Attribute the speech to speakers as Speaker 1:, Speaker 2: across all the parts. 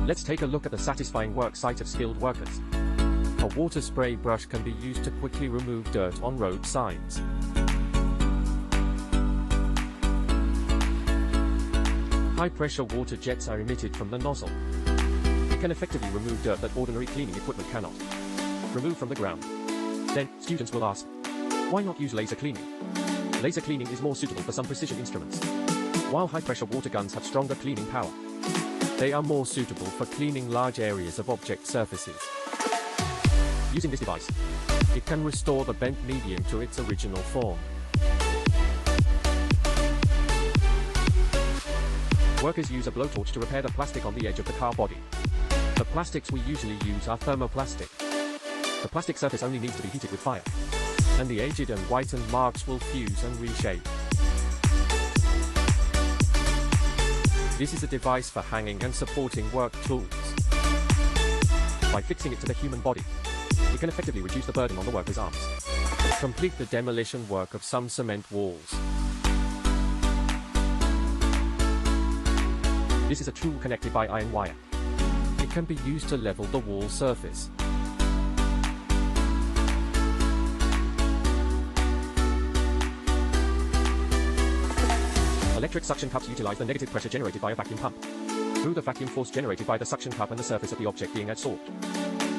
Speaker 1: Let's take a look at the satisfying work site of skilled workers. A water spray brush can be used to quickly remove dirt on road signs. High-pressure water jets are emitted from the nozzle. It can effectively remove dirt that ordinary cleaning equipment cannot remove from the ground. Then, students will ask, why not use laser cleaning? Laser cleaning is more suitable for some precision instruments. While high-pressure water guns have stronger cleaning power, they are more suitable for cleaning large areas of object surfaces. Using this device, it can restore the bent medium to its original form. Workers use a blowtorch to repair the plastic on the edge of the car body. The plastics we usually use are thermoplastic. The plastic surface only needs to be heated with fire, and the aged and whitened marks will fuse and reshape. This is a device for hanging and supporting work tools. By fixing it to the human body, it can effectively reduce the burden on the worker's arms. Complete the demolition work of some cement walls. This is a tool connected by iron wire. It can be used to level the wall surface. Electric suction cups utilize the negative pressure generated by a vacuum pump through the vacuum force generated by the suction cup and the surface of the object being adsorbed,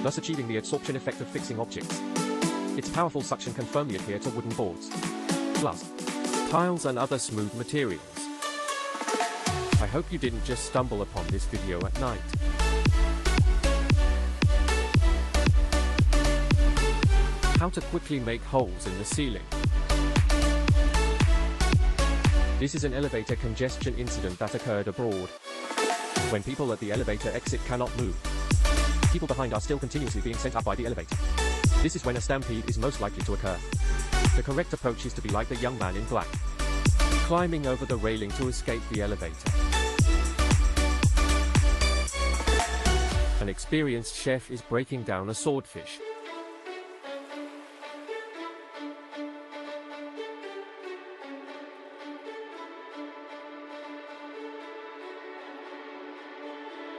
Speaker 1: thus achieving the adsorption effect of fixing objects. Its powerful suction can firmly adhere to wooden boards, glass, tiles and other smooth materials. I hope you didn't just stumble upon this video at night. How to quickly make holes in the ceiling. This is an elevator congestion incident that occurred abroad. When people at the elevator exit cannot move, people behind are still continuously being sent up by the elevator. This is when a stampede is most likely to occur. The correct approach is to be like the young man in black, climbing over the railing to escape the elevator. An experienced chef is breaking down a swordfish.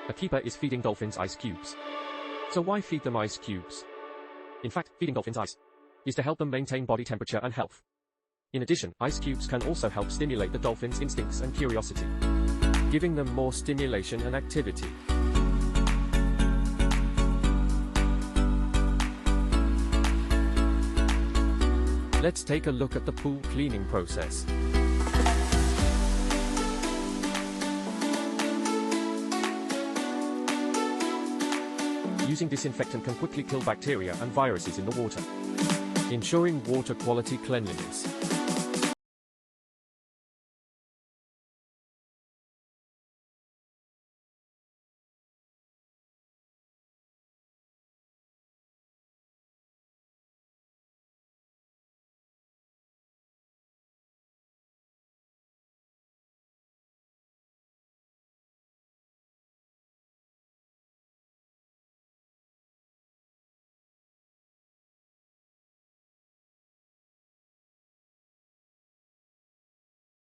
Speaker 1: A keeper is feeding dolphins ice cubes. So why feed them ice cubes? In fact, feeding dolphins ice is to help them maintain body temperature and health. In addition, ice cubes can also help stimulate the dolphins' instincts and curiosity, giving them more stimulation and activity. Let's take a look at the pool cleaning process. Using disinfectant can quickly kill bacteria and viruses in the water, ensuring water quality cleanliness.